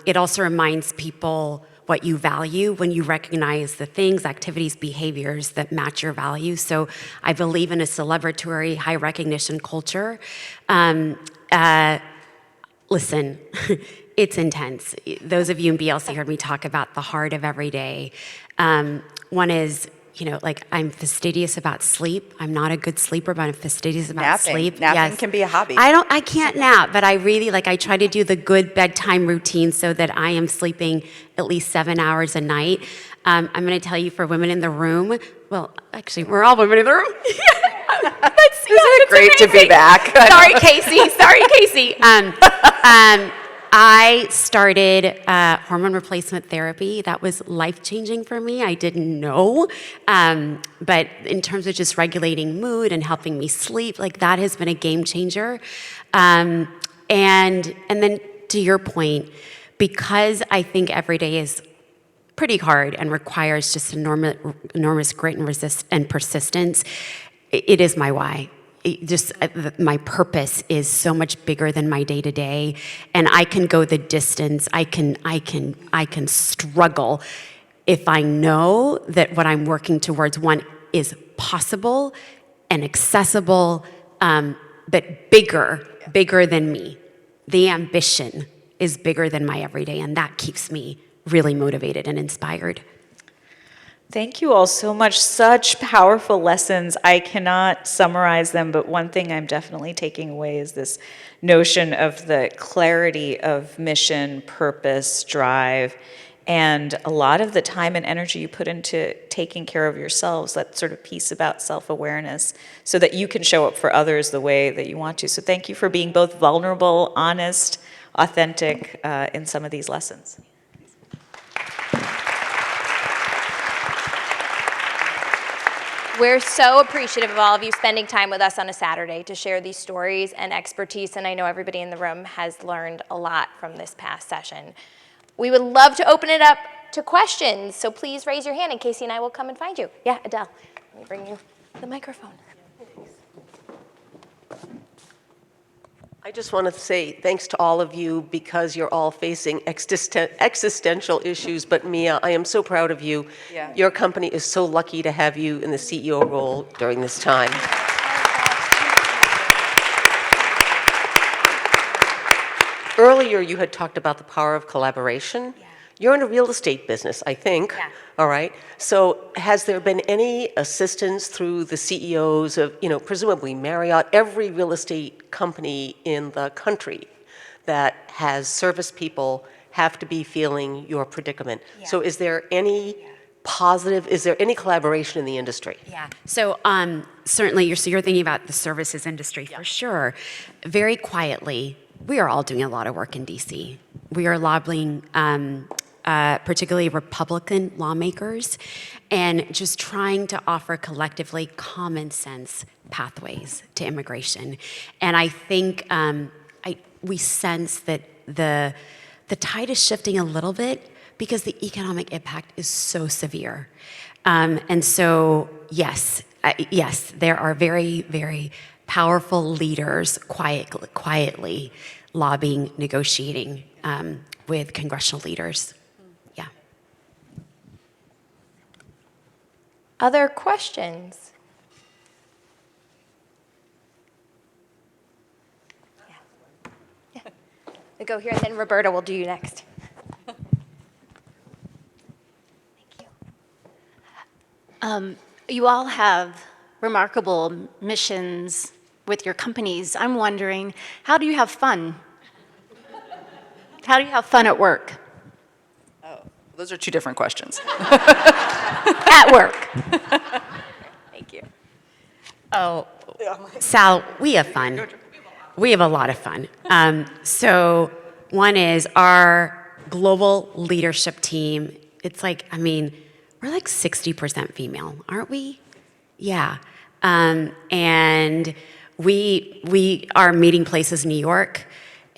C: it also reminds people what you value when you recognize the things, activities, behaviors that match your values. So I believe in a celebratory, high recognition culture. Listen, it's intense. Those of you in BLC heard me talk about the heart of every day. One is, like I'm fastidious about sleep. I'm not a good sleeper, but I'm fastidious about sleep.
D: Napping can be a hobby.
C: I can't nap, but I really, I try to do the good bedtime routine so that I am sleeping at least 7 hours a night. I'm going to tell you, for women in the room, well, actually, we're all women in the room.
D: Isn't it great to be back?
C: Sorry, Casey. I started hormone replacement therapy. That was life-changing for me. I didn't know. But in terms of just regulating mood and helping me sleep, that has been a game changer. And then to your point, because I think every day is pretty hard and requires just enormous grit and persistence, it is my why. My purpose is so much bigger than my day to day, and I can go the distance. I can struggle if I know that what I'm working towards, one, is possible and accessible, but bigger than me. The ambition is bigger than my everyday, and that keeps me really motivated and inspired.
B: Thank you all so much. Such powerful lessons. I cannot summarize them, but one thing I'm definitely taking away is this notion of the clarity of mission, purpose, drive, and a lot of the time and energy you put into taking care of yourselves, that sort of piece about self-awareness, so that you can show up for others the way that you want to. So thank you for being both vulnerable, honest, authentic in some of these lessons.
G: We're so appreciative of all of you spending time with us on a Saturday to share these stories and expertise, and I know everybody in the room has learned a lot from this past session. We would love to open it up to questions, so please raise your hand and Casey and I will come and find you. Yeah, Adele, let me bring you the microphone.
H: I just want to say thanks to all of you because you're all facing existential issues. But Mia, I am so proud of you.
D: Yeah.
H: Your company is so lucky to have you in the CEO role during this time. Earlier, you had talked about the power of collaboration.
C: Yeah.
H: You're in a real estate business, I think.
C: Yeah.
H: All right. So has there been any assistance through the CEOs of, presumably Marriott, every real estate company in the country that has service people have to be feeling your predicament.
C: Yeah.
H: So is there any positive, is there any collaboration in the industry?
C: Yeah. So certainly, you're thinking about the services industry for sure. Very quietly, we are all doing a lot of work in DC. We are lobbying, particularly Republican lawmakers, and just trying to offer collectively common sense pathways to immigration. And I think we sense that the tide is shifting a little bit because the economic impact is so severe. And so, yes, there are very, very powerful leaders quietly lobbying, negotiating with congressional leaders. Yeah.
G: Other questions? Yeah. We go here, and then Roberta will do you next.
I: You all have remarkable missions with your companies. I'm wondering, how do you have fun? How do you have fun at work?
D: Oh, those are two different questions.
I: At work.
G: Thank you.
C: Oh, Sal, we have fun. We have a lot of fun. So one is our global leadership team. It's like, we're like 60% female, aren't we? Yeah. And we are meeting places in New York,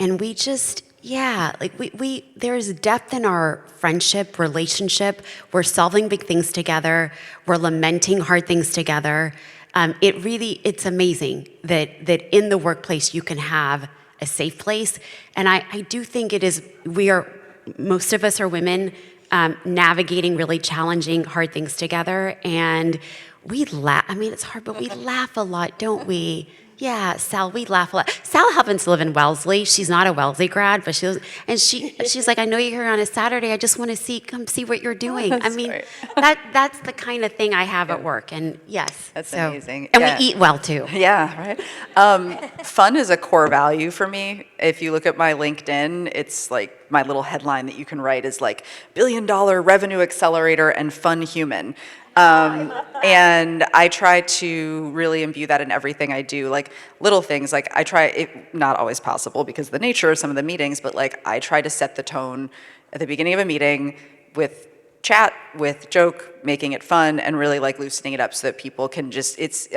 C: and we just, there's depth in our friendship, relationship. We're solving big things together. We're lamenting hard things together. It's amazing that in the workplace you can have a safe place. And I do think most of us are women navigating really challenging, hard things together. And we laugh. It's hard, but we laugh a lot, don't we? Yeah, Sal, we laugh a lot. Sal happens to live in Wellesley. She's not a Wellesley grad, but she's like, I know you're here on a Saturday. I just want to come see what you're doing.
D: Right.
C: That's the kind of thing I have at work. And yes,
D: That's amazing.
C: And
D: Yeah.
C: we eat well too.
D: Yeah, right. Fun is a core value for me. If you look at my LinkedIn, it's like my little headline that you can write is like $1 billion revenue accelerator and fun human. And I try to really imbue that in everything I do, like little things, like I try, not always possible because of the nature of some of the meetings, but like I try to set the tone at the beginning of a meeting with chat, with joke, making it fun, and really like loosening it up so that people can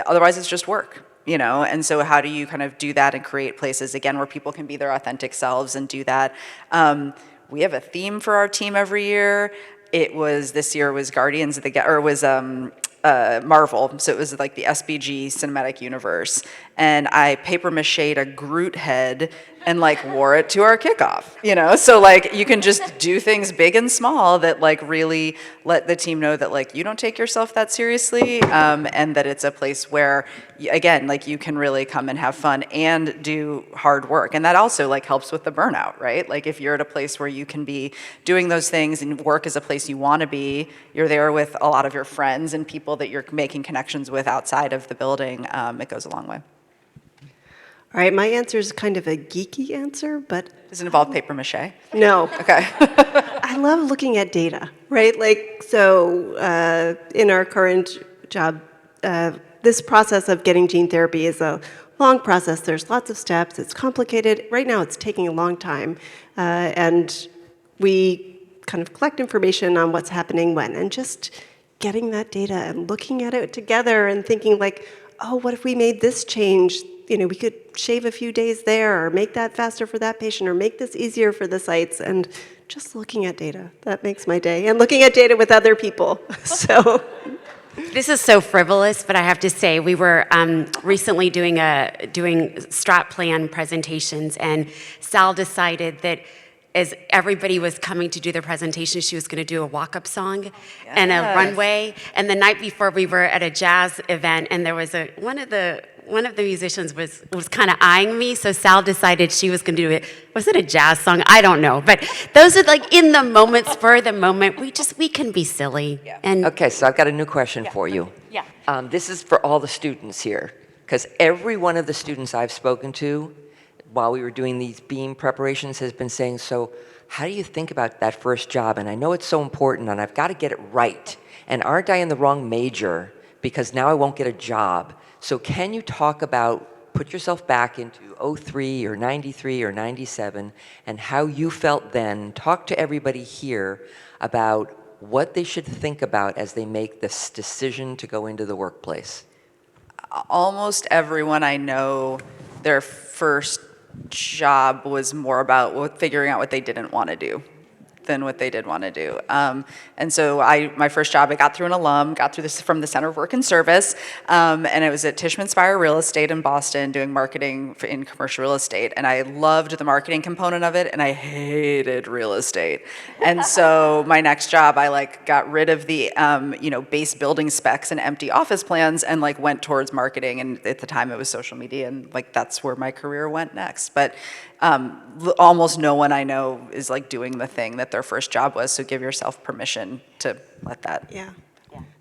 D: otherwise it's just work, And so how do you kind of do that and create places, again, where people can be their authentic selves and do that? We have a theme for our team every year. This year was Guardians of the Marvel, so it was like the SBG cinematic universe, and I paper mache'd a Groot head and like wore it to our kickoff, So like you can just do things big and small that like really let the team know that like you don't take yourself that seriously, and that it's a place where, again, like you can really come and have fun and do hard work, and that also like helps with the burnout, right? Like if you're at a place where you can be doing those things and work is a place you want to be, you're there with a lot of your friends and people that you're making connections with outside of the building, it goes a long way.
E: All right, my answer is kind of a geeky answer, but
D: Does it involve paper mache?
E: no.
D: Okay.
E: I love looking at data, right? In our current job, this process of getting gene therapy is a long process. There's lots of steps. It's complicated. Right now, it's taking a long time. And we kind of collect information on what's happening when. And just getting that data and looking at it together and thinking like, oh, what if we made this change? You know, we could shave a few days there or make that faster for that patient or make this easier for the sites. And just looking at data, that makes my day. And looking at data with other people, so.
C: This is so frivolous, but I have to say, we were recently doing strat plan presentations, and Sal decided that as everybody was coming to do their presentation, she was going to do a walk-up song and a runway. And the night before, we were at a jazz event, and there was one of the musicians was kind of eyeing me, so Sal decided she was going to do it. Was it a jazz song? I don't know. But those are like in the moment, spur of the moment. We can be silly.
D: Yeah.
C: And
J: Okay, so I've got a new question for you.
C: Yeah.
J: This is for all the students here, because every one of the students I've spoken to while we were doing these BEAM preparations has been saying, so how do you think about that first job? And I know it's so important, and I've got to get it right. And aren't I in the wrong major because now I won't get a job? So can you talk about, put yourself back into 03 or 93 or 97 and how you felt then? Talk to everybody here about what they should think about as they make this decision to go into the workplace.
D: Almost everyone I know, their first job was more about figuring out what they didn't want to do than what they did want to do. And so my first job, I got through an alum, got through this from the Center of Work and Service, and it was at Tishman Speyer Real Estate in Boston doing marketing in commercial real estate. And I loved the marketing component of it, and I hated real estate. And so my next job, I got rid of the base building specs and empty office plans and went towards marketing. And at the time it was social media, and that's where my career went next. But almost no one I know is doing the thing that their first job was, so give yourself permission to let that.
E: Yeah.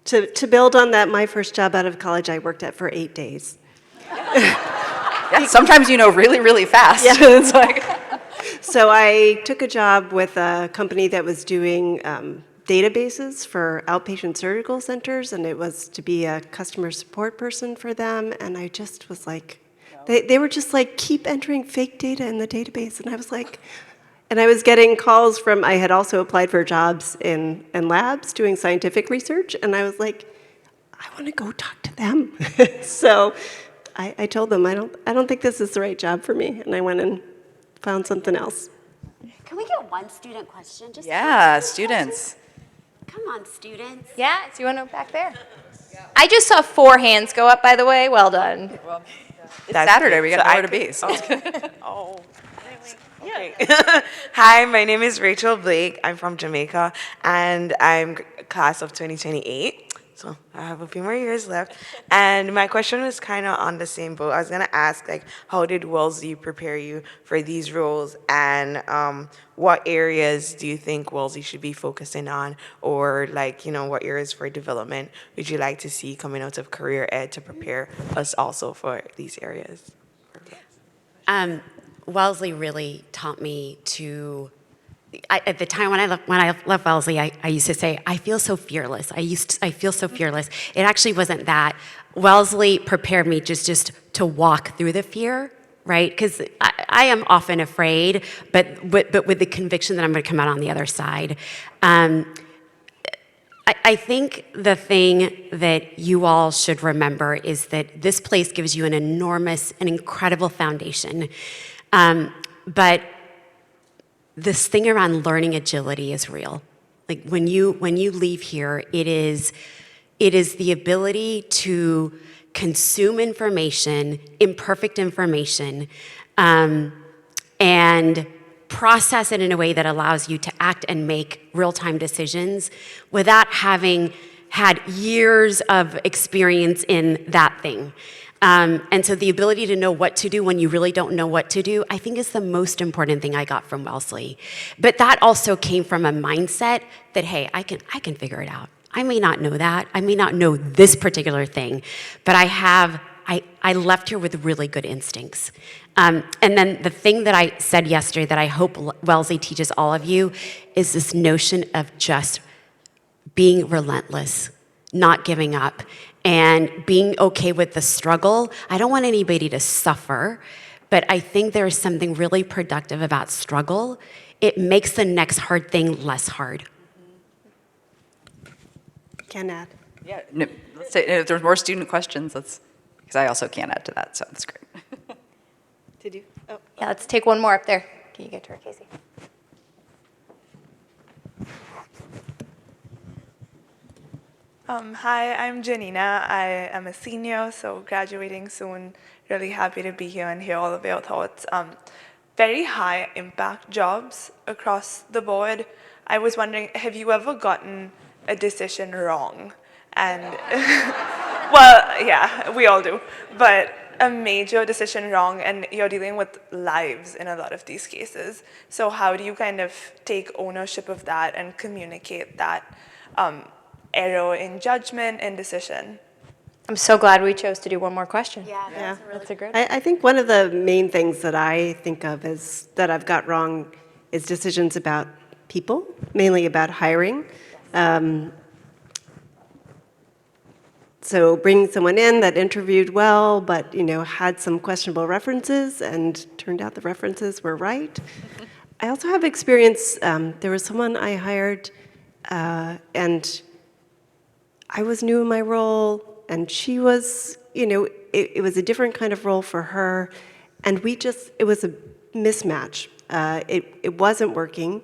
E: To build on that, my first job out of college I worked at for 8 days.
D: Yeah, sometimes really, really fast.
E: Yeah.
D: It's
E: So I took a job with a company that was doing databases for outpatient surgical centers, and it was to be a customer support person for them, and I just was like, they were just keep entering fake data in the database, and I was like, and I was getting calls from, I had also applied for jobs in labs doing scientific research, and I was like, I want to go talk to them. So I told them, I don't think this is the right job for me, and I went and found something else.
C: can we get one student question? Just
D: yeah, students.
C: Come on, students.
G: Yeah, so you want to go back there? I just saw 4 hands go up, by the way. Well done.
D: It's Saturday, we got nowhere to be. So.
K: Oh, really? Okay. Hi, my name is Rachel Blake. I'm from Jamaica, and I'm class of 2028. So I have a few more years left. And my question was kind of on the same boat. I was going to ask, how did Wellesley prepare you for these roles? And what areas do you think Wellesley should be focusing on? Or, what areas for development would you like to see coming out of career ed to prepare us also for these areas?
C: Wellesley really taught me to. At the time when I left Wellesley, I used to say, I feel so fearless. I feel so fearless. It actually wasn't that. Wellesley prepared me just to walk through the fear, right? Because I am often afraid, but with the conviction that I'm going to come out on the other side. I think the thing that you all should remember is that this place gives you an incredible foundation. But this thing around learning agility is real. When you leave here, it is the ability to consume information, imperfect information, and process it in a way that allows you to act and make real-time decisions without having had years of experience in that thing. And so the ability to know what to do when you really don't know what to do, I think is the most important thing I got from Wellesley. But that also came from a mindset that, hey, I can figure it out. I may not know that. I may not know this particular thing, but I left here with really good instincts. And then the thing that I said yesterday that I hope Wellesley teaches all of you is this notion of just being relentless, not giving up, and being okay with the struggle. I don't want anybody to suffer, but I think there is something really productive about struggle. It makes the next hard thing less hard.
E: can add.
D: Yeah, no, let's say if there's more student questions, because I also can't add to that, so that's great.
E: Did you? Oh.
G: Yeah, let's take one more up there. Can you get to her, Casey?
L: Hi, I'm Janina. I am a senior, so graduating soon. Really happy to be here and hear all of your thoughts. Very high impact jobs across the board. I was wondering, have you ever gotten a decision wrong? And, well, yeah, we all do. But a major decision wrong, and you're dealing with lives in a lot of these cases. So how do you kind of take ownership of that and communicate that error in judgment and decision?
G: I'm so glad we chose to do one more question.
E: Yeah.
G: That's a good
E: I think one of the main things that I think of is that I've got wrong is decisions about people, mainly about hiring. So bringing someone in that interviewed well, but had some questionable references, and turned out the references were right. I also have experience. There was someone I hired, and I was new in my role, and she was, it was a different kind of role for her, and it was a mismatch. It wasn't working.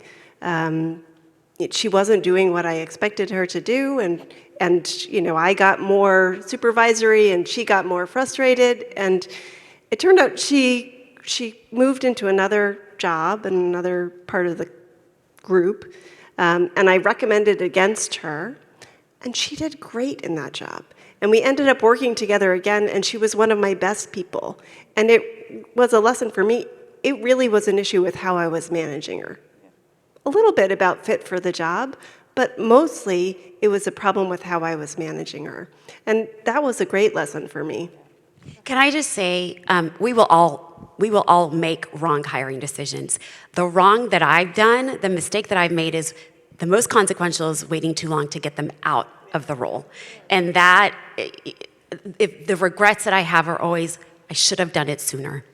E: She wasn't doing what I expected her to do, and I got more supervisory, and she got more frustrated, and it turned out she moved into another job in another part of the group, and I recommended against her, and she did great in that job. And we ended up working together again, and she was one of my best people. And it was a lesson for me. It really was an issue with how I was managing her. A little bit about fit for the job, but mostly it was a problem with how I was managing her. And that was a great lesson for me.
C: Can I just say, we will all make wrong hiring decisions. The wrong that I've done, the mistake that I've made is the most consequential is waiting too long to get them out of the role. And that, if the regrets that I have are always, I should have done it sooner.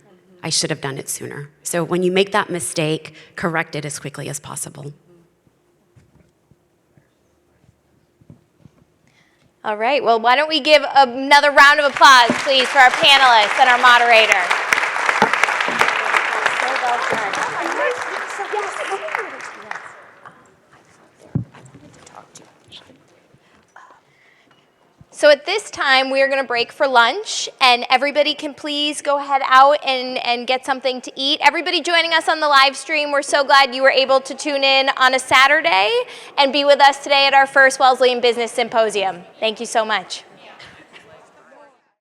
C: I should have done it sooner. So when you make that mistake, correct it as quickly as possible.
G: All right, well, why don't we give another round of applause, please, for our panelists and our moderator. So well done. So at this time, we are going to break for lunch, and everybody can please go head out and get something to eat. Everybody joining us on the live stream, we're so glad you were able to tune in on a Saturday and be with us today at our first Wesleyan Business Symposium. Thank you so much.